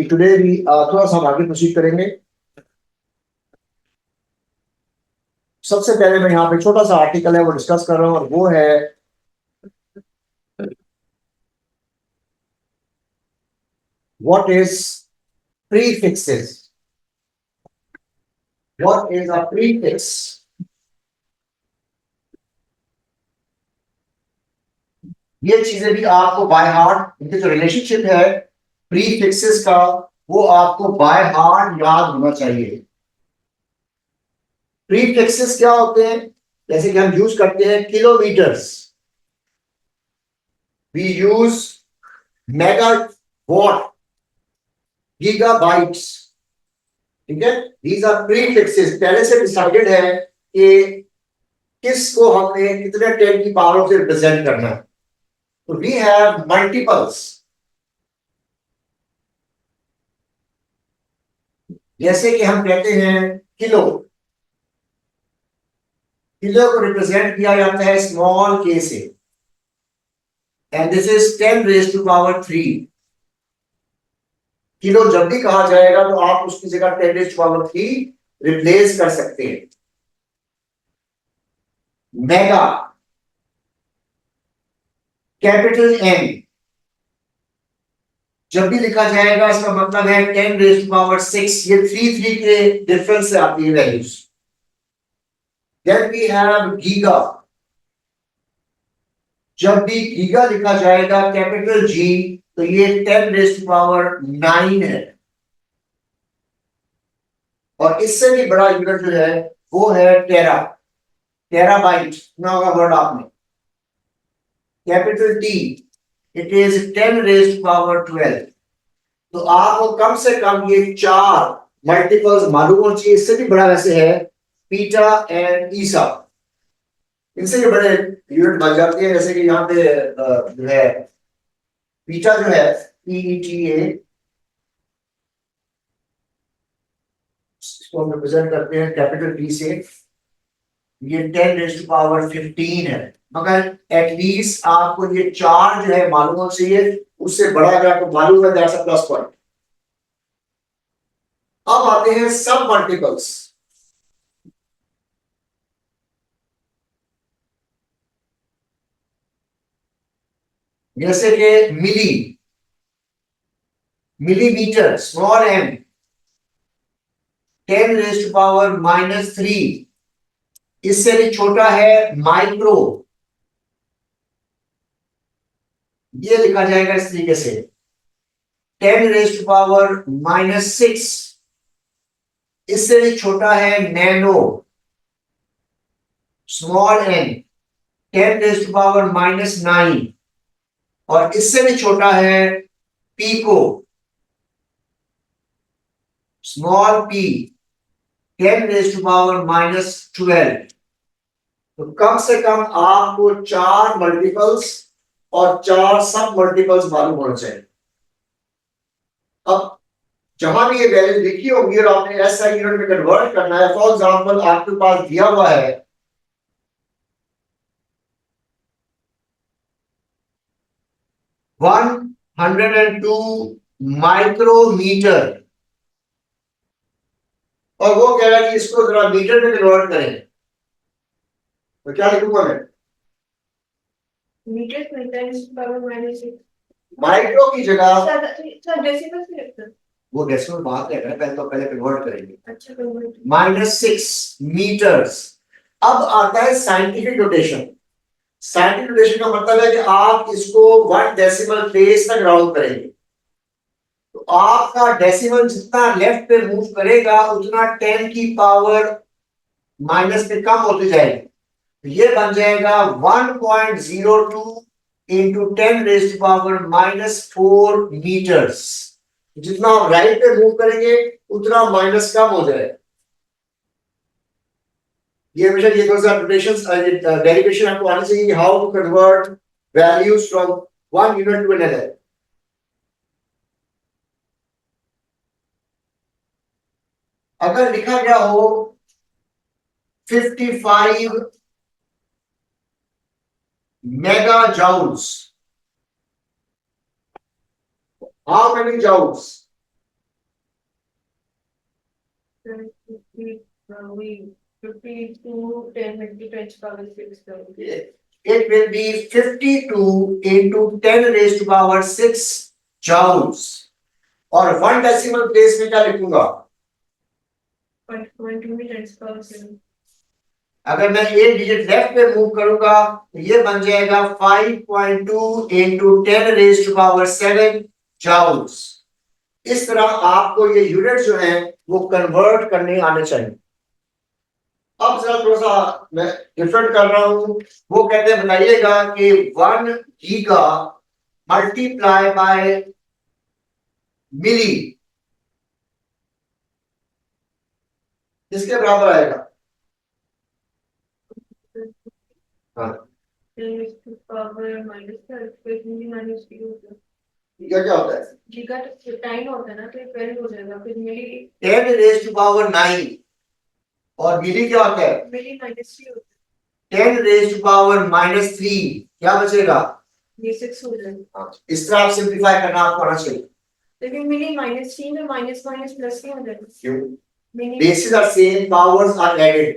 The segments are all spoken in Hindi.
टुडे भी थोड़ा सा हम आगे प्रोसीड करेंगे। सबसे पहले मैं यहाँ पे छोटा सा आर्टिकल है वो डिस्कस कर रहा हूँ और वो है what is prefixes. What is a prefix? ये चीजें भी आपको बाय हार्ट, इनके जो रिलेशनशिप है प्रीफिक्सेस का वो आपको बाय हार्ट याद होना चाहिए। प्रीफिक्सेस क्या होते हैं? जैसे कि हम यूज करते हैं kilometres, we use mega watt, gigabytes. ठीक है, दीज आर प्रीफिक्सेस। पहले से डिसाइडेड है कि किसको हमने कितने 10 की पावर से रिप्रेजेंट करना है। तो वी हैव मल्टीपल्स। जैसे कि हम कहते हैं किलो, किलो को रिप्रेजेंट किया जाता है स्मॉल के से, and this is 10 raise to power 3। Kilo जब भी कहा जाएगा तो आप उसकी जगह 10 रेज टू पावर 3 रिप्लेस कर सकते हैं। मेगा, कैपिटल एम, जब भी लिखा जाएगा इसका मतलब है 10 रेज टू पावर 6। ये 3 के डिफरेंस से आती है values. Then we have giga. जब भी गीगा लिखा जाएगा कैपिटल जी तो ये 10 रेज टू पावर 9 है। और इससे भी बड़ा यूनिट जो है वो है टेरा, टेराबाइट सुना होगा वर्ड आपने। Capital T, it is 10 raise to power 12। तो आपको कम से कम ये 4 मल्टीपल्स मालूम होना चाहिए। इससे भी बड़ा वैसे है पीटा एंड ईसा, इनसे भी बड़े यूनिट बन जाते हैं। जैसे कि यहाँ पे जो है पीटा जो है PETA, इसको हम रिप्रेजेंट करते हैं कैपिटल P से। ये 10 रेज टू पावर 15 है। मगर एटलीस्ट आपको ये 4 जो है मालूम होना चाहिए। उससे बड़ा अगर आपको मालूम है दैट्स अ प्लस पॉइंट। अब आते हैं सब मल्टीपल्स। जैसे कि milli, millimetre small m, 10 raise to power -3। इससे भी छोटा है माइक्रो, ये लिखा जाएगा इस तरीके से 10 रेज टू पावर -6। इससे भी छोटा है nano, small n, 10 raise to power -9। और इससे भी छोटा है pico, small p, 10 raise to power -12। तो कम से कम आपको 4 मल्टीपल्स और 4 सब मल्टीपल्स मालूम होना चाहिए। अब जहां भी ये वैल्यू लिखी होगी और आपने ऐसा यूनिट में कन्वर्ट करना है, फॉर एग्जांपल आपके पास दिया हुआ है 102 माइक्रोमीटर और वो कह रहा है कि इसको जरा मीटर में कन्वर्ट करें, तो क्या लिखूंगा मैं? माइक्रो की जगह वो डेसिमल बात है, पहले कन्वर्ट करेंगे। अच्छा, -6 मीटर्स। अब आता है साइंटिफिक नोटेशन। साइंटिफिक नोटेशन का मतलब है कि आप इसको 1 डेसिमल प्लेस तक राउंड करेंगे। तो आपका डेसिमल जितना लेफ्ट पे मूव करेगा उतना 10 की पावर माइनस पे कम होती जाएगी। तो ये बन जाएगा 1.02 into 10 raise to power -4 metres. जितना आप राइट पे मूव करेंगे उतना माइनस कम हो जाएगा। ये हमेशा ये थोड़ा सा डेरिवेशन आपको आनी चाहिए, how to convert values from one unit to another. अगर लिखा गया हो 55 mega joules, how many joules? 52 10 into 10 power 6 It will be 52 into 10 raised to power 6 joules. और 1 डेसिमल प्लेस में क्या लिखूंगा? 1 में 10 power 7. अगर मैं एक डिजिट लेफ्ट पे मूव करूंगा तो ये बन जाएगा 5.2 into 10 raised to power 7 joules. इस तरह आपको ये यूनिट जो है वो कन्वर्ट करने आने चाहिए. अब जरा थोड़ा सा मैं डिफरेंट कर रहा हूं. वो कहते हैं बताइएगा कि 1 गीगा मल्टीप्लाई बाय मिली किसके बराबर आएगा? हाँ. पावर माइनस गीगा क्या होता है? गीगा 10 होता है ना तो 12 हो जाएगा फिर मिली 10 raised to power 9 और मिली क्या होता है? मिली माइनस 3 होता 10 raised to power -3 क्या बचेगा? है ये 6 हो जाएगा. इस तरह आप सिंपलीफाई करना आपको आना चाहिए. लेकिन मिली -3 में माइनस माइनस प्लस नहीं हो जाएगा. क्यों? मिली Bases are same, powers are added.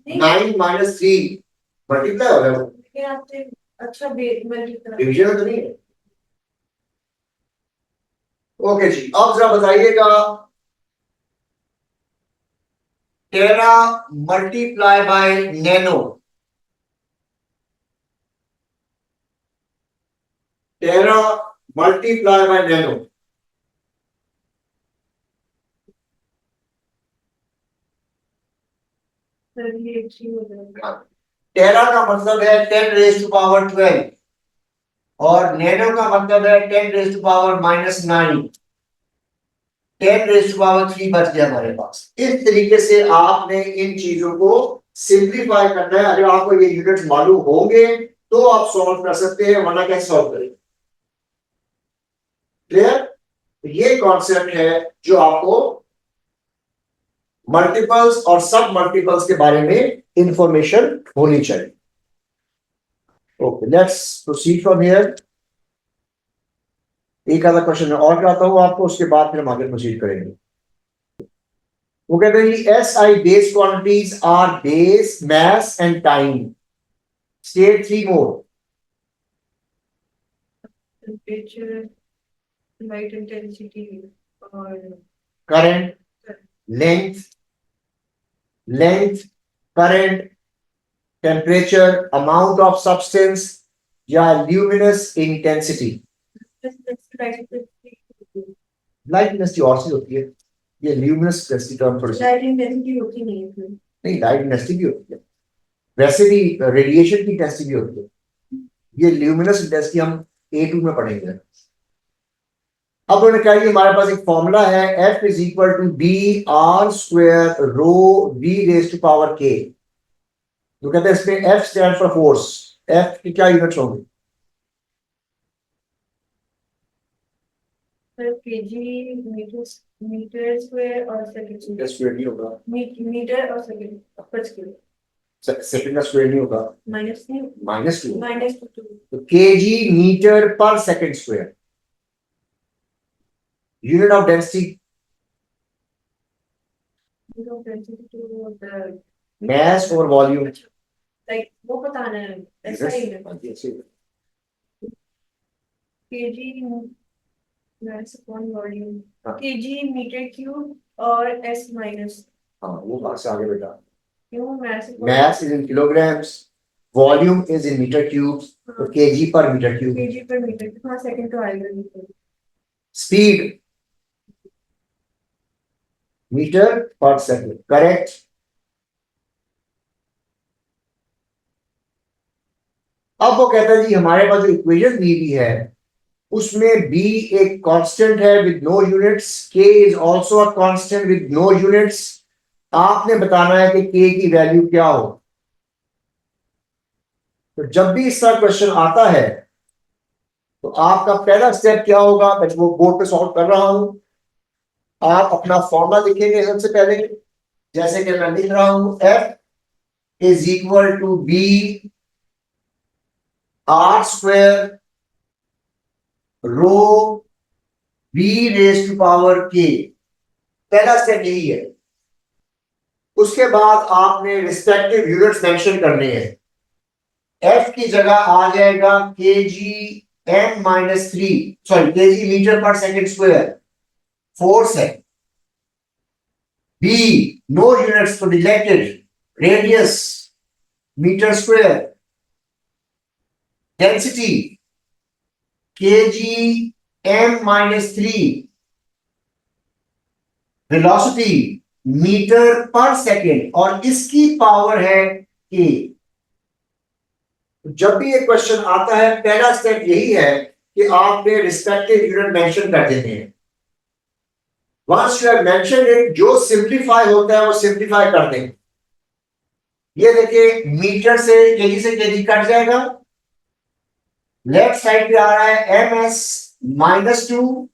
9 minus 3 multiply हो रहा है. लेकिन आपने अच्छा मल्टीप्लाई डिवीजन तो नहीं है. ओके जी, अब जरा बताइएगा 13 multiply by nano. 13 multiply by nano. ये अच्छी हो जाएगा. 13 का मतलब है 10 रेज टू पावर 12 और नैनो का मतलब है 10 raise to power -9. 10 raise to power 3 बच गया हमारे पास. इस तरीके से आपने इन चीजों को सिंप्लीफाई करना है. अगर आपको ये यूनिट्स मालूम होंगे तो आप सॉल्व कर सकते हैं, वरना कैसे सॉल्व करेंगे? क्लियर? ये कॉन्सेप्ट है जो आपको मल्टीपल्स और सब मल्टीपल्स के बारे में इंफॉर्मेशन होनी चाहिए. Okay, let's proceed from here. एक आधा क्वेश्चन और कराता हूं आपको, उसके बाद फिर हम आगे प्रोसीड करेंगे. वो कहते हैं S I base quantities are base, mass and time. State 3 more. Temperature light intensity और current, length, current, temperature, amount of substance या ल्यूमिनस इंटेंसिटी. लाइट इंटेंसिटी और चीज होती है, ये ल्यूमिनस इंटेंसिटी टर्म थोड़ी सी. लाइट इंटेंसिटी होती नहीं है. नहीं, लाइट इंटेंसिटी भी होती है, वैसे भी रेडिएशन की इंटेंसिटी भी होती है. ये ल्यूमिनस इंटेंसिटी हम A2 में पढ़ेंगे. अब उन्होंने कहा कि हमारे पास एक फॉर्मूला है F is equal to B R square rho V raise to power K. तो कहते हैं इसमें F stand for force. F की क्या यूनिट्स होंगी? केजी मीटर स्क्वायर और सेकंड स्क्वायर नहीं होगा. मीटर और सेकंड पर स्क्वायर. सेकंड का स्क्वायर नहीं होगा. -2 -2. तो केजी मीटर पर second square. Unit of density mass और वॉल्यूम. लाइक वो बताना है ऐसा ही है. KG mass upon volume. KG metre cube और एस माइनस. हाँ, वो बात से आगे बेटा. क्यों mass is in kilograms, volume is in meter cubes, तो kg per meter cube. KG पर मीटर कितना सेकंड तो आएगा नहीं. Speed meter per second. Correct. अब वो कहता है जी हमारे पास जो इक्वेशन दी हुई है उसमें b एक कांस्टेंट है with no units, k is also a constant with no units. आपने बताना है कि k की वैल्यू क्या हो. तो जब भी इसका क्वेश्चन आता है तो आपका पहला स्टेप क्या होगा? मैं वो बोर्ड पे सॉल्व कर रहा हूं. आप अपना फॉर्मूला लिखेंगे सबसे पहले, जैसे कि मैं लिख रहा हूं F is equal to B R square rho B raise to power K. पहला स्टेप यही है. उसके बाद आपने रिस्पेक्टिव यूनिट्स मेंशन करने हैं। एफ की जगह आ जाएगा kg/m-3, सॉरी kg मीटर पर सेकंड स्क्वायर, फोर्स है। B, no units to neglected, radius metre square, density kg/m-3, velocity metre पर सेकेंड, और इसकी पावर है k। जब भी ये क्वेश्चन आता है पहला स्टेप यही है कि आपने रिस्पेक्टिव यूनिट मेंशन कर देते हैं। Once you have mentioned it, जो सिंप्लीफाई होता है वो सिंप्लीफाई कर देंगे। ये देखिए मीटर से केजी से केजी कट जाएगा, लेफ्ट साइड पे आ रहा है ms-2,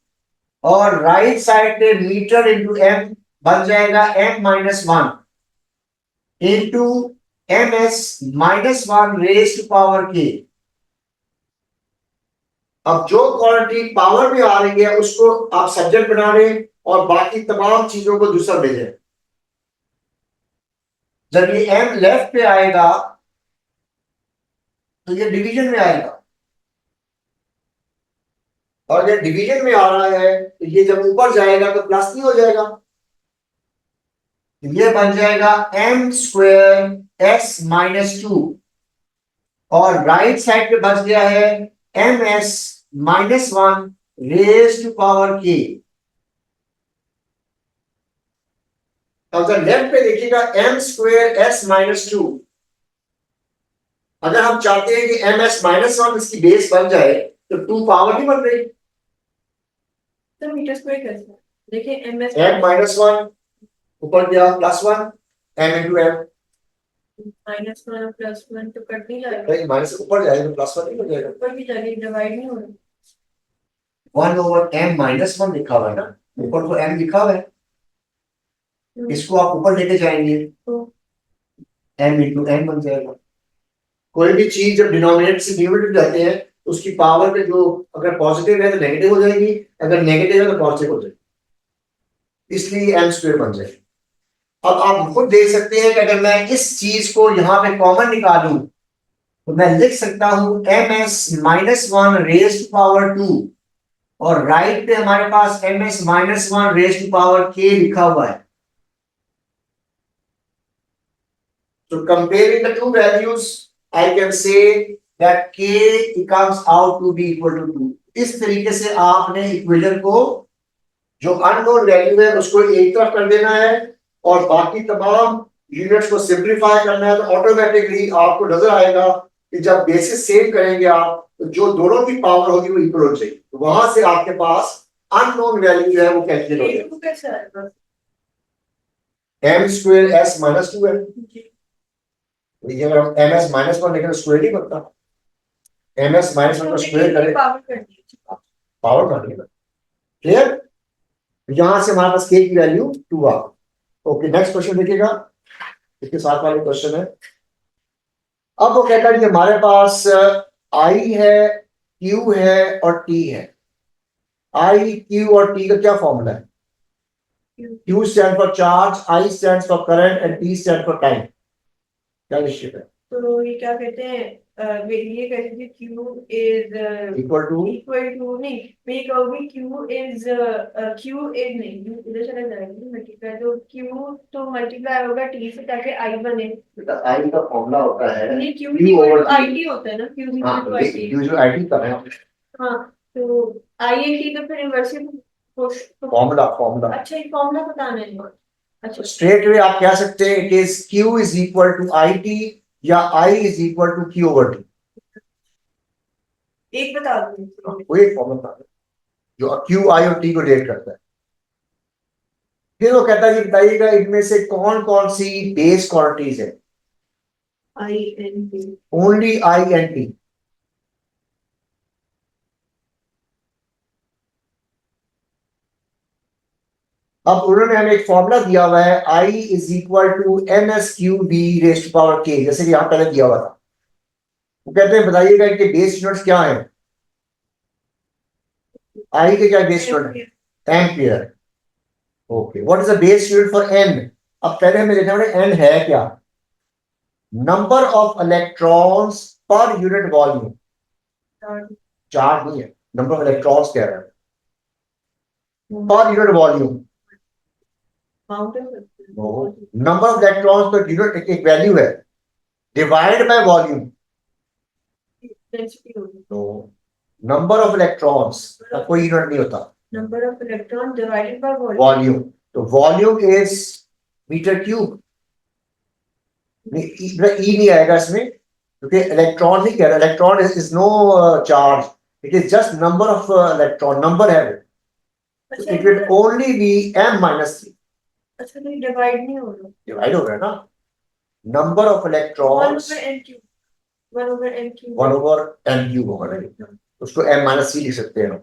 और राइट साइड पे मीटर इंटू m बन जाएगा m-1 into ms-1 raise to power k। अब जो क्वांटिटी पावर में आ रही है उसको आप सब्जेक्ट बना रहे हैं और बाकी तमाम चीजों को दूसरा भेजें। जब ये m लेफ्ट पे आएगा तो ये डिवीजन में आएगा, और ये डिवीजन में आ रहा है तो ये जब ऊपर जाएगा तो प्लस नहीं हो जाएगा, ये बन जाएगा m²s-2, और राइट साइड पे बच गया है ms-1 raise to power k। अगर लेफ्ट पे देखिएगा m²s-2, अगर हम चाहते हैं कि ms-1 इसकी बेस बन जाए तो 2 पावर नहीं बन रही, तो मीटर स्क्वायर कैसे? देखिए ms m-1 ऊपर गया +1 m इंटू m, -1 +1 तो कट नहीं जाएगा, नहीं माइनस ऊपर जाएगा तो +1 नहीं हो जाएगा, ऊपर भी जाएगा, डिवाइड नहीं होगा। 1/m-1 लिखा हुआ है ना, ऊपर तो m लिखा हुआ है, इसको आप ऊपर लेके जाएंगे तो m इंटू m बन जाएगा। कोई भी चीज जब डिनोमिनेटर से न्यूमरेटर जाते हैं तो उसकी पावर पे जो अगर पॉजिटिव है तो नेगेटिव हो जाएगी, अगर नेगेटिव है तो पॉजिटिव हो जाएगी, इसलिए m² बन जाएगी। अब आप खुद देख सकते हैं कि अगर मैं इस चीज को यहां पे कॉमन निकालूं तो मैं लिख सकता हूं ms-1 रेज टू पावर 2, और राइट पे हमारे पास ms-1 raise to power k लिखा हुआ है। तो comparing the two values I can say that k comes out to be equal to 2। इस तरीके से आपने इक्वेशन को, जो अननोन वैल्यू है उसको एक तरफ कर देना है और बाकी तमाम यूनिट्स को सिंप्लीफाई करना है, तो ऑटोमेटिकली आपको नजर आएगा कि जब बेसिस सेम करेंगे आप तो जो दोनों की पावर होगी वो इक्वल हो जाएगी, तो वहां से आपके पास अननोन वैल्यू जो है वो कैलकुलेट हो जाएगी। कैसे आएगा? m²s-2 है, देखिए अगर हम ms-1 लेकर स्क्वायर नहीं बनता, ms-1 को स्क्वायर करें पावर कर दीजिए। पावर कर देगा, क्लियर। यहां से हमारे पास k की वैल्यू 2 आ। ओके नेक्स्ट क्वेश्चन देखिएगा, इसके साथ वाले क्वेश्चन है। अब वो कहता है कि हमारे पास I है, Q है और T है। I, Q और T का क्या फॉर्मूला है? Q stand for charge, I stand for current and T stand for time. क्या निश्चित है? तो ये क्या कहते हैं, ये कहते हैं Q is इक्वल टू नहीं, मैं ये कहूंगी Q is नहीं, इधर चला जाएगा मल्टीप्लाई, तो Q तो मल्टीप्लाई होगा T से ताकि I बने। I का फॉर्मूला होता है नहीं, Q इक्वल टू IT होता है ना, Q equal to IT। Q जो IT का है हाँ, तो I T तो फिर इनवर्सिव फॉर्मूला। अच्छा, ये फॉर्मूला बताना है। अच्छा, स्ट्रेट वे आप कह सकते हैं it is Q is equal to IT या I is equal to Q over T। एक बता दो, कोई एक फॉर्मूला बता दो जो Q I और T को रिलेट करता है। फिर वो कहता है कि बताइएगा इनमें से कौन कौन सी बेस क्वांटिटीज है? INT only I and T। अब उन्होंने हमें एक फॉर्मूला दिया हुआ है I is equal to MSQB raise to power K, जैसे कि यहां पहले दिया हुआ था। वो कहते हैं बताइएगा इनके बेस यूनिट्स क्या हैं? I के क्या बेस यूनिट है? Ampere. Okay, what is the base unit for N? अब पहले हमें देखना है एन है क्या, number of electrons per unit volume, charge नहीं है, नंबर ऑफ इलेक्ट्रॉन्स कह रहा है per unit volume, number of electrons per unit एक वैल्यू है, डिवाइड बाय वॉल्यूम, तो नंबर ऑफ इलेक्ट्रॉन्स का कोई यूनिट नहीं होता, number of electron divided by volume, तो volume is metre cube, E नहीं आएगा इसमें क्योंकि इलेक्ट्रॉन नहीं कह रहा, electron is no charge, it is just number of electron, number है वो, it will only B m-3। अच्छा तो डिवाइड नहीं हो रहा, डिवाइड हो रहा है ना, number of electrons 1 over n cube 1 over m cube होगा ना, उसको m-3 लिख सकते हैं,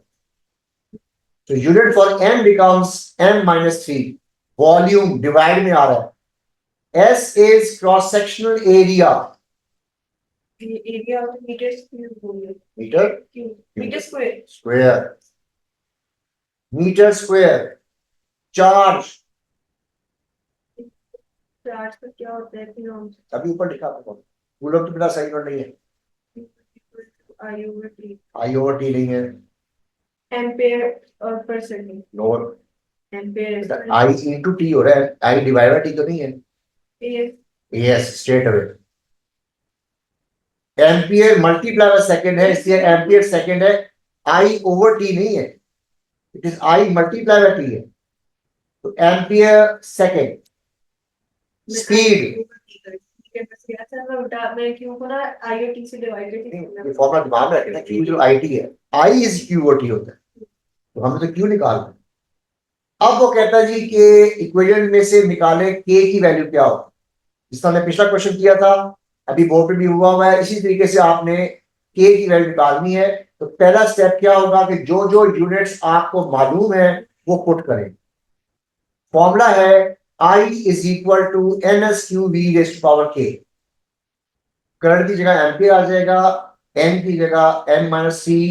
तो unit for m becomes m-3, volume divide में आ रहा है, S is cross sectional area, area of metre cube हो गया, metre cube metre square, square, metre square, charge, charge का क्या होता है कूलम्ब, अभी ऊपर लिखा था कूलम्ब तो बिना सही नोट नहीं है, आई ओवर टी, आई ओवर टी नहीं है, एम्पेयर और पर सेकंड, नोट एम्पेयर आई इनटू टी हो रहा है, आई डिवाइड बाय टी तो नहीं है, S, yes straight away, ampere multiply by second है इसलिए एम्पियर सेकंड है, आई ओवर टी नहीं है, it is I multiply by T है, तो एम्पियर सेकंड, स्पीड, मैं क्यों को ना आईओटी से डिवाइड ये फॉर्मूला दिमाग में रखना, क्यू जो आई टी है, I is Q O T होता है, तो हमें तो क्यू निकालना है। अब वो कहता है जी कि इक्वेशन में से निकाले के की वैल्यू क्या हो, जिस तरह हमने पिछला क्वेश्चन किया था, अभी बोर्ड पे भी हुआ है, इसी तरीके से आपने के की वैल्यू निकालनी है, तो पहला स्टेप क्या होगा कि जो जो यूनिट्स आपको मालूम है वो पुट करें, फॉर्मूला है I is equal to N S Q V raise to power K, current की जगह एम्पियर आ जाएगा, n की जगह m-3,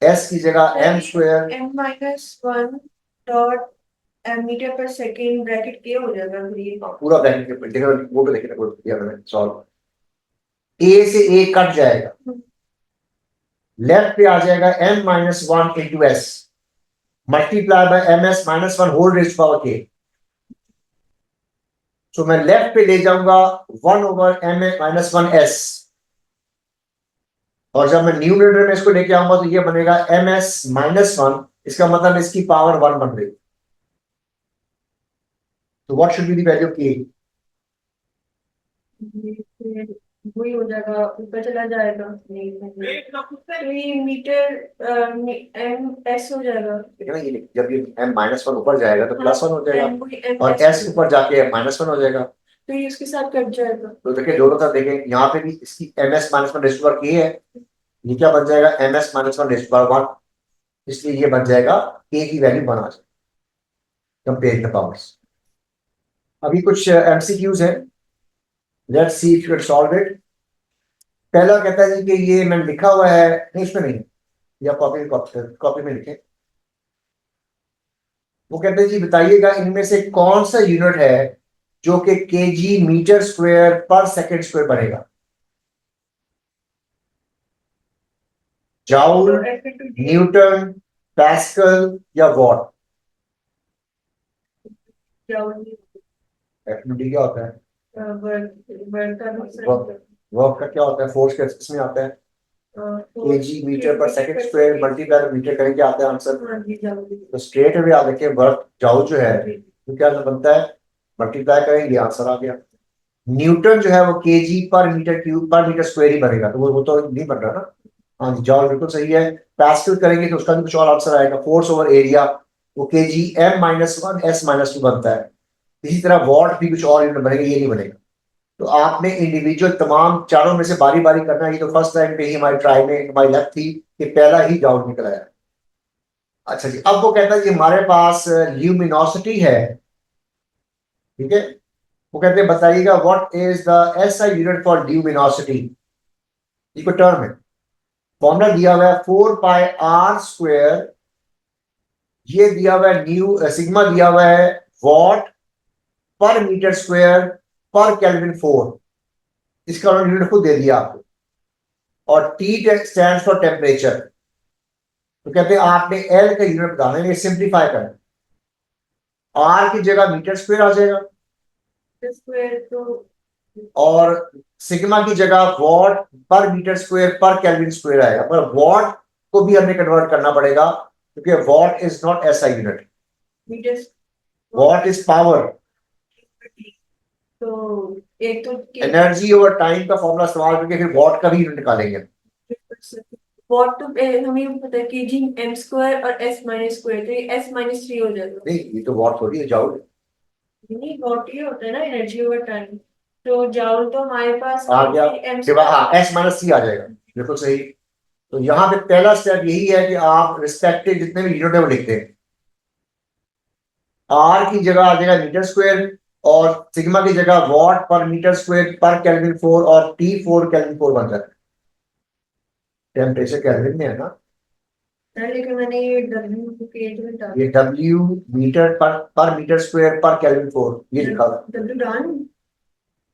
s की जगह m square, m-1 dot metre पर सेकंड ब्रैकेट के हो जाएगा, फिर ये पूरा ब्रैकेट के देखो वो पे देखना कोड किया मैंने सॉल्व, a से a कट जाएगा, लेफ्ट पे आ जाएगा m-1 into s multiply by ms-1 whole raise to power k, so मैं लेफ्ट पे ले जाऊंगा 1 ओवर m-1s, और जब मैं न्यूमरेटर में इसको लेके आऊंगा तो ये बनेगा ms-1, इसका मतलब इसकी पावर 1 बन रही, तो what should be the value of k, वही हो जाएगा, ऊपर चला जाएगा, तो ये मीटर एम एस हो जाएगा, देखना ये जब ये m-1 ऊपर जाएगा तो +1 हो जाएगा, और s s ऊपर जाके m-1 हो जाएगा, तो ये इसके साथ कट जाएगा, तो देखिए दोनों तरफ देखें, यहाँ पे भी इसकी ms-1 rays to power k है, ये क्या बन जाएगा ms-1 रेज़ टू पावर 1, इसलिए ये बन जाएगा k की वैल्यू 1 आ जाएगी, कंपेयर द पावर्स। अभी कुछ एमसीक्यूज है, let's see if you can solve it. पहला कहता है कि ये मैंने लिखा हुआ है, नहीं इसमें नहीं, या कॉपी में लिखे, वो कहते हैं जी बताइएगा इनमें से कौन सा यूनिट है जो कि केजी मीटर स्क्वायर पर सेकंड स्क्वायर बनेगा, जाउल, न्यूटन, पास्कल या वॉट, एफएमडी क्या होता है, वर्क का क्या होता है, फोर्स का इसमें आता है, केजी मीटर पर सेकंड स्क्वायर मल्टीप्लाई मीटर करेंगे आता है आंसर, तो स्ट्रेट अवे आप देखिए वर्क जाउल जो है तो क्या बनता है, मल्टीप्लाई करेंगे आंसर आ गया, न्यूटन जो है वो केजी पर मीटर क्यूब पर मीटर स्क्वायर ही बनेगा, तो वो तो नहीं बन रहा ना, हाँ जी जॉल बिल्कुल सही है, पास्कल करेंगे तो उसका भी कुछ और आंसर आएगा, फोर्स ओवर एरिया वो केजी m-1 s-2 बनता है, इसी तरह वॉट भी कुछ और यूनिट बनेगा, ये नहीं बनेगा, तो आपने इंडिविजुअल तमाम चारों में से बारी बारी करना, ये तो फर्स्ट टाइम पे ही हमारी ट्राई में हमारी लक थी कि पहला ही जॉल निकल आया। अच्छा जी, अब वो कहता है कि हमारे पास ल्यूमिनोसिटी है, ठीक है, वो कहते हैं बताइएगा what is the SI unit for luminosity, ये कोई टर्म है, फॉर्मूला दिया हुआ है 4πr², ये दिया हुआ है न्यू सिग्मा दिया हुआ है वॉट पर मीटर स्क्वायर पर केल्विन 4, इसका उन्होंने यूनिट खुद दे दिया आपको। और टी स्टैंड फॉर टेम्परेचर, तो कहते हैं आपने एल का यूनिट बताना है, ये सिंप्लीफाई करना। आर की जगह मीटर स्क्वायर आ जाएगा, स्क्वायर तो और सिग्मा की जगह वॉट पर मीटर स्क्वायर पर केल्विन स्क्वायर आएगा। पर वॉट को भी हमें कन्वर्ट करना पड़ेगा, क्योंकि watt is not SI unit, metre, watt is power. तो एक तो एनर्जी ओवर टाइम का फॉर्मूला इस्तेमाल करके फिर वॉट का भी यूनिट निकालेंगे। वॉट तो हमें पता है कि जी एम स्क्वायर और एस माइनस स्क्वायर, तो ये एस माइनस 3 हो जाएगा। नहीं, ये तो वॉट थोड़ी है, जाउल। नहीं, वॉट ये होता है ना एनर्जी ओवर टाइम, तो जाउल तो हमारे पास आ गया, एम हाँ एस माइनस सी आ जाएगा, बिल्कुल सही। तो यहाँ पे पहला स्टेप यही है कि आप रिस्पेक्टिव जितने भी यूनिट है वो लिखते हैं। आर की जगह आ जाएगा मीटर स्क्वायर, और सिग्मा की जगह वॉट पर मीटर स्क्वायर पर केल्विन 4, और टी 4 केल्विन 4 बन जाता है। टेम्परेचर केल्विन में है ना, लेकिन मैंने ये डब्ल्यू को पेज में डाल ये डब्ल्यू मीटर पर मीटर स्क्वायर पर केल्विन 4 ये लिखा था। डब्ल्यू डाल,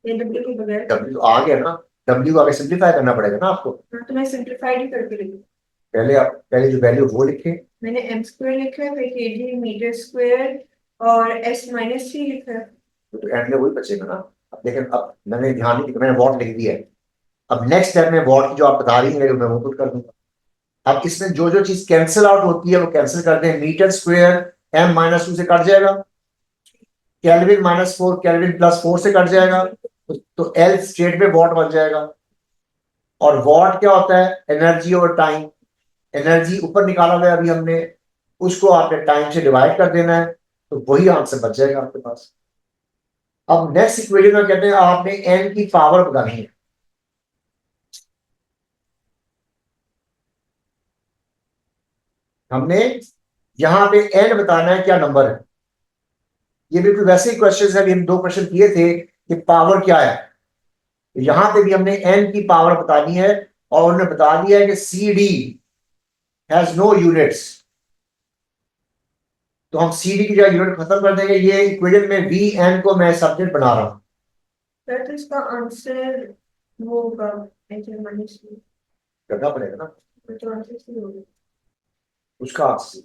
ये डब्ल्यू के बगैर डब्ल्यू आ गया ना, डब्ल्यू आगे सिंप्लीफाई करना पड़ेगा ना आपको। तो मैं सिंप्लीफाइड ही करके लिखूं। पहले आप पहले जो वैल्यू वो लिखे, मैंने एम स्क्वायर लिखा है, फिर केजी मीटर स्क्वायर और एस माइनस 3 लिखा है। तो एंड में वही बचेगा ना। अब देखें, अब मैंने ध्यान नहीं दिया, मैंने वॉट लिख दिया है। अब नेक्स्ट स्टेप में वॉट की जो आप बता रही हैं मैं वो पुट कर दूंगा। अब इसमें जो जो चीज कैंसिल आउट होती है वो कैंसिल कर दें। मीटर स्क्वायर एम माइनस 2 से कट जाएगा, केल्विन माइनस 4 केल्विन प्लस 4 से कट जाएगा, तो एल स्ट्रेट में वॉट बन जाएगा। और वॉट क्या होता है, एनर्जी ओवर टाइम। एनर्जी ऊपर निकाला हुआ है अभी हमने, उसको आपने टाइम से डिवाइड कर देना है, तो वही आंसर बच जाएगा आपके पास। अब नेक्स्ट इक्वेशन में कहते हैं आपने एन की पावर बतानी है। हमने यहां पे एन बताना है क्या नंबर है। ये बिल्कुल वैसे ही क्वेश्चन है, अभी हम 2 क्वेश्चन किए थे कि पावर क्या है। यहां पे भी हमने एन की पावर बतानी है, और उन्होंने बता दिया है कि C D has no units, तो हम सी डी की जगह यूनिट खत्म कर देंगे। ये इक्वेशन में वी एन को मैं सब्जेक्ट बना रहा हूं। सर तो इसका आंसर वो होगा एच माइनस 3, करना पड़ेगा ना तो आंसर सी होगा उसका आंसर।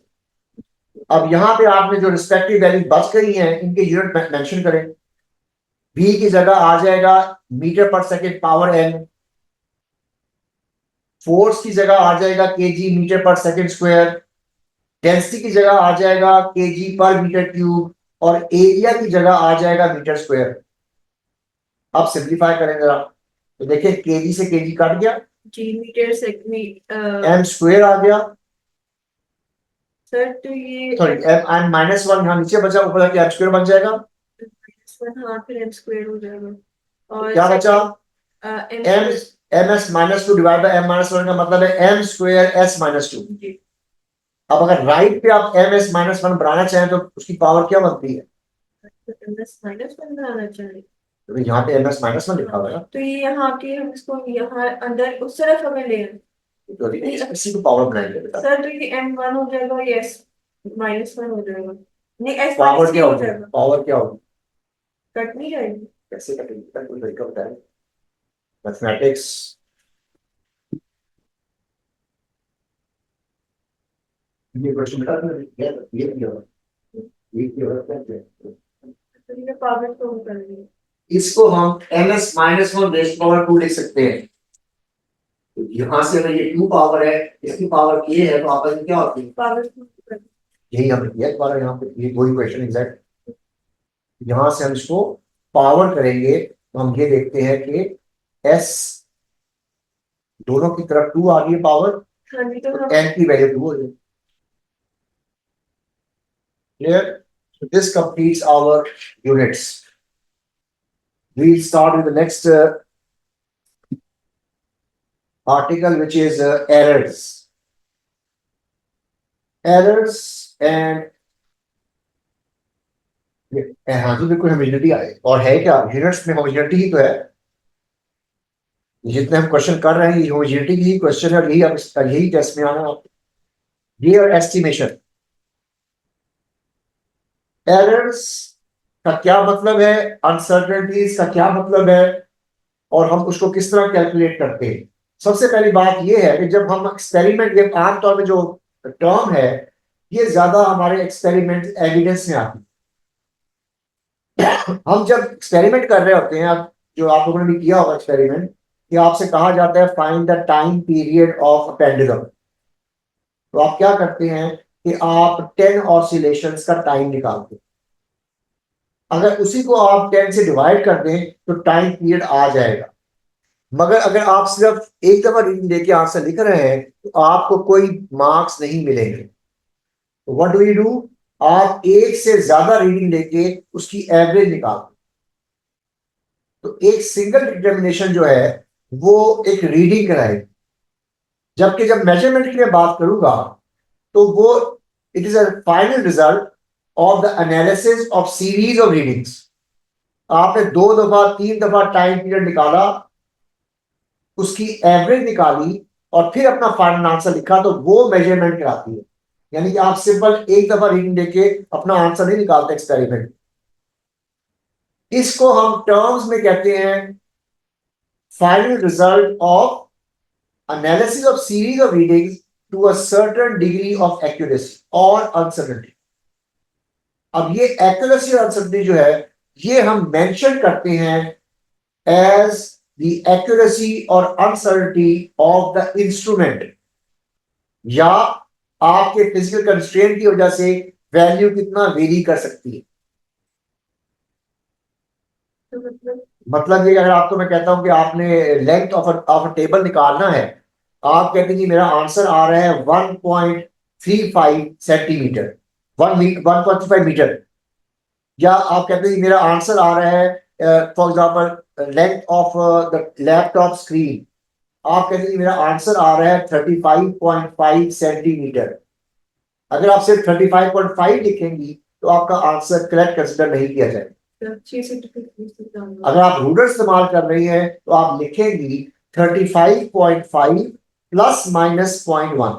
अब यहाँ पे आपने जो रिस्पेक्टिव वैल्यू बच गई हैं इनके यूनिट मेंशन करें। वी की जगह आ जाएगा मीटर पर सेकेंड पावर एन, फोर्स की जगह आ जाएगा केजी मीटर पर सेकेंड स्क्वायर, डेंसिटी की जगह आ जाएगा केजी पर मीटर क्यूब, और एरिया की जगह आ जाएगा मीटर स्क्वायर। अब सिंप्लीफाई करें जरा, तो देखिए केजी से केजी कट गया, जी मीटर सेकंड एम स्क्वायर आ गया, सर तो ये सॉरी एम माइनस 1 यहाँ नीचे बचा, ऊपर जाके एम स्क्वायर बन जाएगा। -1, हाँ फिर एम स्क्वायर हो जाएगा। तो और क्या बचा, M M S minus 2 divide by M minus 1 का मतलब है एम स्क्वायर एस माइनस 2। जी अब अगर राइट पे आप एम एस माइनस 1 बनाना चाहें तो उसकी पावर क्या बनती है, एम एस -1 बनाना चाहिए, तो यहाँ पे एम एस माइनस 1 लिखा हुआ है ना, तो ये यहाँ के हम इसको यहाँ अंदर उस तरफ हमें ले आए। तो इसी को पावर बनाएंगे बेटा। सर तो ये m1 हो जाएगा, ये s -1 हो जाएगा, नहीं s पावर क्या -3 हो होगी, जाएगा, पावर क्या होगी, कट नहीं जाएगी। कैसे कटेगी, कोई तरीका बताएं। मैथमेटिक्स ये क्वेश्चन बता दो, ये क्या होगा, ये क्या होता है। तो ये पावर तो कर रही इसको हम M S minus 1 raise power 2 लिख सकते हैं। तो यहाँ से अगर ये 2 पावर है, इसकी पावर ये है, तो आपस में क्या होती है, पावर यही हमने किया दोबारा यहाँ पे, ये वही क्वेश्चन एग्जैक्ट। यहां से हम इसको पावर करेंगे तो हम ये देखते हैं कि एस दोनों की तरफ 2 आ गई पावर, हाँ जी, तो तो एन की वैल्यू 2 हो जाएगी। Clear, so this completes our units. We'll start with the next article, which is errors. Errors and हाँ जी बिल्कुल होमोजेनिटी आए, और है क्या यूनिट्स में होमोजेनिटी ही तो है। जितने हम क्वेश्चन कर रहे हैं ये होमोजेनिटी की ही क्वेश्चन है, और यही टेस्ट में आना है आपको। ये और एस्टिमेशन, errors का क्या मतलब है, अनसर्टेनिटीज का क्या मतलब है, और हम उसको किस तरह कैलकुलेट करते हैं। सबसे पहली बात यह है कि जब हम एक्सपेरिमेंट, ये आमतौर में जो टर्म है ये ज्यादा हमारे एक्सपेरिमेंट एविडेंस में आती है। हम जब एक्सपेरिमेंट कर रहे होते हैं, अब जो आप लोगों ने भी किया होगा एक्सपेरिमेंट, कि आपसे कहा जाता है find the time period of a pendulum, तो आप क्या करते हैं कि आप 10 ऑसिलेशंस का टाइम निकालते हैं। अगर उसी को आप 10 से डिवाइड कर दें तो टाइम पीरियड आ जाएगा। मगर अगर आप सिर्फ एक दफा रीडिंग लेके आंसर लिख रहे हैं तो आपको कोई मार्क्स नहीं मिलेंगे। तो व्हाट डू यू डू, आप एक से ज्यादा रीडिंग लेके उसकी एवरेज निकालते। तो एक सिंगल डिटर्मिनेशन जो है वो एक रीडिंग कराएगी, जबकि जब मेजरमेंट की मैं बात करूंगा तो वो it is a final result of the analysis of series of readings. आपने 2 दफा 3 दफा टाइम पीरियड निकाला, उसकी एवरेज निकाली और फिर अपना फाइनल आंसर लिखा, तो वो मेजरमेंट कराती है। यानी कि आप सिंपल एक दफा रीडिंग देके अपना आंसर नहीं निकालते एक्सपेरिमेंट। इसको हम टर्म्स में कहते हैं final result of analysis of series of readings to a certain degree of accuracy और अनसर्टेनिटी। अब ये एक्यूरेसी और अनसर्टेनिटी जो है ये हम मेंशन करते हैं एज द एक्यूरेसी और अनसर्टेनिटी ऑफ द इंस्ट्रूमेंट, या आपके फिजिकल कंस्ट्रेंट की वजह से वैल्यू कितना वेरी कर सकती है। तो मतलब ये, अगर आपको मैं कहता हूं कि आपने लेंथ ऑफ अ टेबल निकालना है, आप कहते हैं कि मेरा आंसर आ रहा है 1.35 सेंटीमीटर, 1.35 मीटर, या आप कहते हैं कि मेरा आंसर आ रहा है for example length of the laptop screen, आप कहते हैं कि मेरा आंसर आ रहा है 35.5 सेंटीमीटर। अगर आप सिर्फ 35.5 लिखेंगी तो आपका आंसर करेक्ट कंसिडर नहीं किया जाएगा। अगर आप रूलर इस्तेमाल कर रही हैं तो आप लिखेंगी 35.5 plus minus 0.1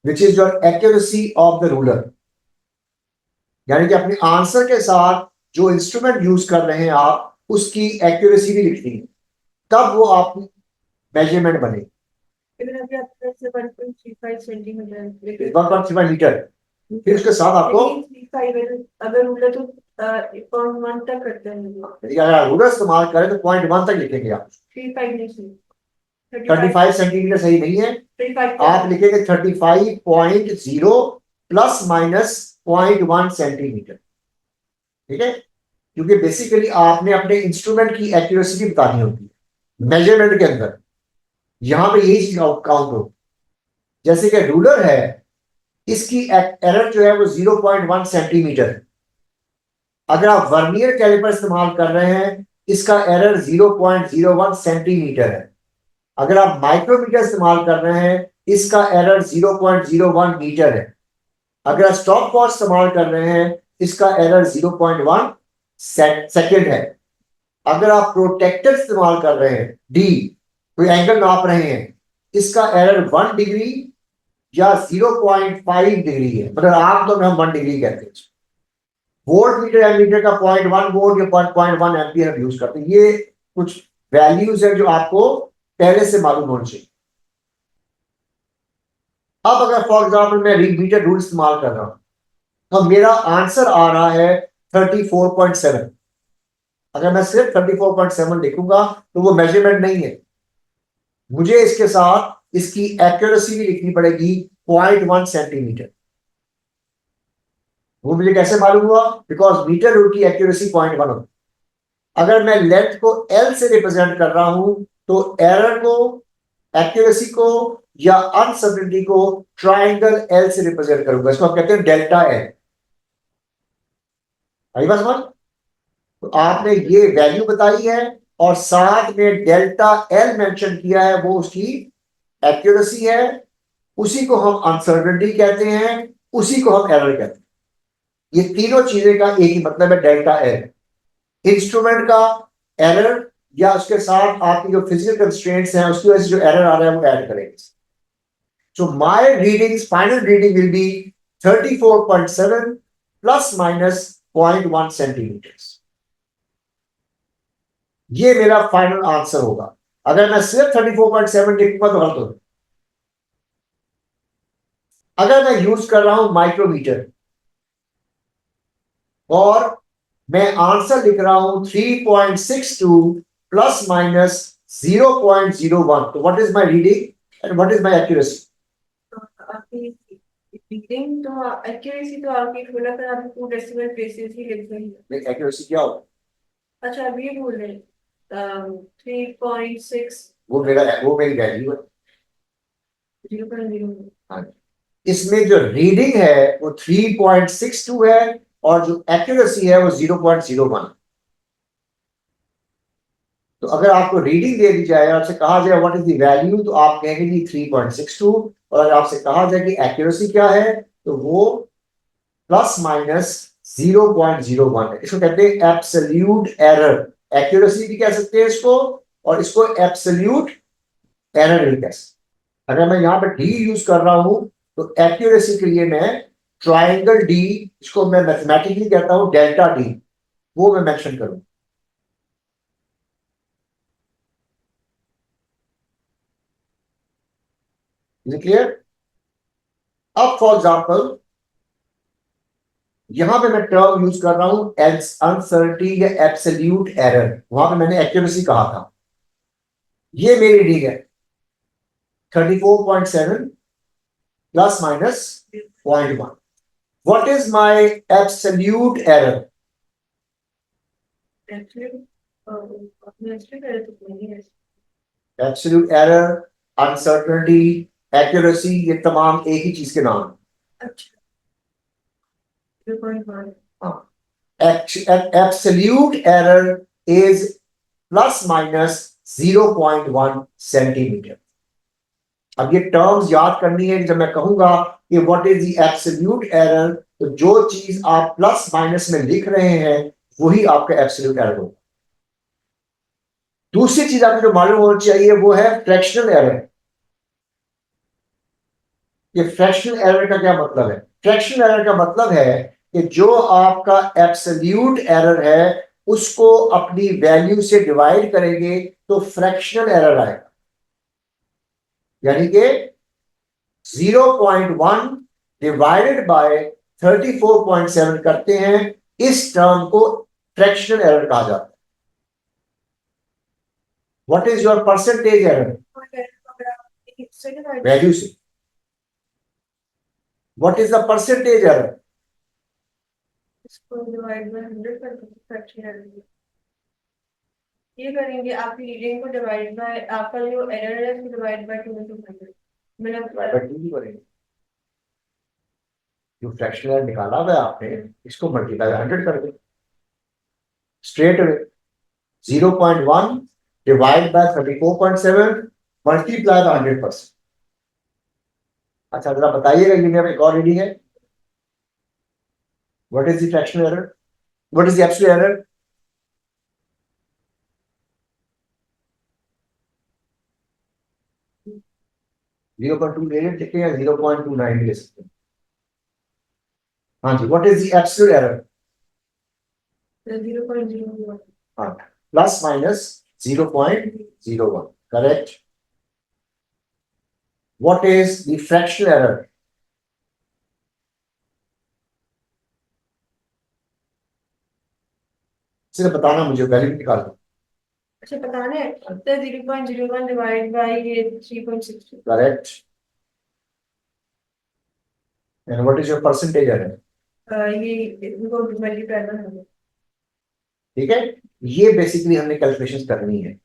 which is your accuracy of the ruler. यानी कि अपने आंसर के साथ जो इंस्ट्रूमेंट यूज कर रहे हैं आप उसकी एक्यूरेसी भी लिखनी है, तब वो आपकी मेजरमेंट बनेगी। 1.35 मीटर, फिर उसके साथ आपको अगर रूलर तो 0.1 तक करते हैं, अगर रूलर इस्तेमाल करें तो 0.1 तक लिखेंगे आप। 35 सेंटीमीटर सही नहीं है, आप लिखेंगे 35.0 प्लस माइनस 0.1 सेंटीमीटर। ठीक है, क्योंकि बेसिकली आपने अपने इंस्ट्रूमेंट की एक्यूरेसी भी बतानी होती है मेजरमेंट के अंदर, यहां पे यही चीज काउंट होगी। जैसे कि रूलर है, इसकी एरर जो है वो 0.1 सेंटीमीटर है। अगर आप वर्नियर कैलिपर इस्तेमाल कर रहे हैं इसका एरर 0.01 सेंटीमीटर है। अगर आप माइक्रोमीटर इस्तेमाल कर रहे हैं इसका एरर 0.01 मीटर है। अगर आप स्टॉप वॉच इस्तेमाल कर रहे हैं इसका एरर 0.1 सेकेंड है। अगर आप प्रोटेक्टर इस्तेमाल कर रहे हैं डी, कोई एंगल नाप रहे हैं, इसका एरर 1 डिग्री या 0.5 डिग्री है, मतलब आमतौर में हम 1 डिग्री कहते हैं। वोल्ट मीटर एमीटर का 0.1 वोल्ट या 0.1 एम्पियर यूज करते हैं। ये कुछ वैल्यूज है जो आपको पहले से मालूम होनी चाहिए। अब अगर फॉर एग्जाम्पल मैं मीटर रूल इस्तेमाल कर रहा हूं तो मेरा आंसर आ रहा है 34.7। अगर मैं सिर्फ 34.7 लिखूंगा तो वो मेजरमेंट नहीं है, मुझे इसके साथ इसकी एक्यूरेसी भी लिखनी पड़ेगी 0.1 सेंटीमीटर। वो मुझे कैसे मालूम हुआ, बिकॉज मीटर रूल की एक्यूरेसी 0.1 होती। अगर मैं लेंथ को एल से रिप्रेजेंट कर रहा हूं तो एरर को, एक्यूरेसी को या अनसर्टेनिटी को ट्राइंगल एल से रिप्रेजेंट करूंगा, इसको हम कहते हैं डेल्टा एल। आई बात समझ? तो आपने ये वैल्यू बताई है और साथ में डेल्टा एल मेंशन किया है, वो उसकी एक्यूरेसी है। उसी को हम अनसर्टेनिटी कहते हैं, उसी को हम एरर कहते हैं। ये तीनों चीजें का एक ही मतलब है, डेल्टा एल। इंस्ट्रूमेंट का एरर या उसके साथ आपकी जो फिजिकल कंस्ट्रेंट्स हैं उसकी वजह से जो एरर आ रहा है वो ऐड करेंगे। So my readings, final reading will be 34.7 plus minus 0.1 centimetre. ये मेरा फाइनल आंसर होगा। अगर मैं सिर्फ 34.7 लिखूंगा तो गलत होगा। अगर मैं यूज कर रहा हूं माइक्रोमीटर और मैं आंसर लिख रहा हूं 3.62 प्लस माइनस 0.01, तो what is my reading and what is my accuracy? आपकी रीडिंग तो एक्यूरेसी तो आपकी थोड़ा सा आप 2 डेसिमल प्लेसेस ही लिख रही है। एक्यूरेसी क्या होगा? अच्छा अभी ये बोल रहे हैं 3.6 वो मेरी वैल्यू है। 0.0। हाँ, इसमें जो रीडिंग है वो 3.62 है और जो एक्यूरेसी है वो 0.01। तो अगर आपको रीडिंग दे दी जाए, आपसे कहा जाए व्हाट इज द वैल्यू, तो आप कहेंगे जी 3.62। और अगर आपसे कहा जाए कि एक्यूरेसी क्या है तो वो प्लस माइनस 0.01 है। इसको कहते हैं एब्सोल्यूट एरर। एक्यूरेसी भी कह सकते हैं इसको, और इसको एब्सोल्यूट एरर भी कह सकते हैं। अगर मैं यहाँ पर डी यूज कर रहा हूं तो एक्यूरेसी के लिए मैं ट्राइंगल डी, इसको मैं मैथमेटिकली कहता हूं डेल्टा डी, वो मैं मेंशन करूं। Is it clear? अब फॉर एग्जांपल यहां पे मैं टर्म यूज कर रहा हूं अनसर्टी या एब्सोल्यूट एरर, वहां पे मैंने एक्यूरेसी कहा था। ये मेरी रीडिंग है 34.7 plus minus 0.1। What is my absolute error? Absolute error, uncertainty, accuracy, ये तमाम एक ही चीज के नाम हैं। अच्छा 0.1। हाँ, absolute error is plus minus 0.1 centimetre. अब ये टर्म्स याद करनी है कि जब मैं कहूंगा कि what is the absolute error, तो जो चीज आप प्लस माइनस में लिख रहे हैं वही आपका एब्सोल्यूट एरर होगा। दूसरी चीज आपको जो मालूम होनी चाहिए वो है फ्रैक्शनल एरर। ये फ्रैक्शनल एरर का क्या मतलब है? फ्रैक्शनल एरर का मतलब है कि जो आपका एब्सोल्यूट एरर है उसको अपनी वैल्यू से डिवाइड करेंगे तो फ्रैक्शनल एरर आएगा। यानी कि 0.1 डिवाइडेड बाय 34.7 करते हैं, इस टर्म को फ्रैक्शनल एरर कहा जाता है। What is your percentage error? Value से। What is the percentage error? इसको डिवाइड बाय 100 कर दो फ्रैक्शन एरर। ये करेंगे आपकी रीडिंग को डिवाइड बाय आपका जो एरर है उसको डिवाइड बाय 2 into 100 मतलब जो फ्रैक्शनल एरर निकाला हुआ है आपने, इसको मल्टीप्लाई 100 कर दो straight away. 0.1 divide by 34.7 multiply by 100%। अच्छा जरा बताइएगा, ये मेरा एक और रीडिंग है। What is the fractional error? What is the absolute error? 0.2 ले सकते हैं या 0.29 ले सकते हैं। हाँ जी, what is the absolute error? 0.01। हाँ, plus minus 0.01, correct. What is the fractional error? सिर्फ बताना मुझे, वैल्यू निकाल दो। अच्छा बताना है तो 0.01 डिवाइड बाय ये 3.62। Correct. And what is your percentage error? ये इनको मल्टीप्लाई करना है। ठीक है, ये बेसिकली हमने कैलकुलेशंस करनी है।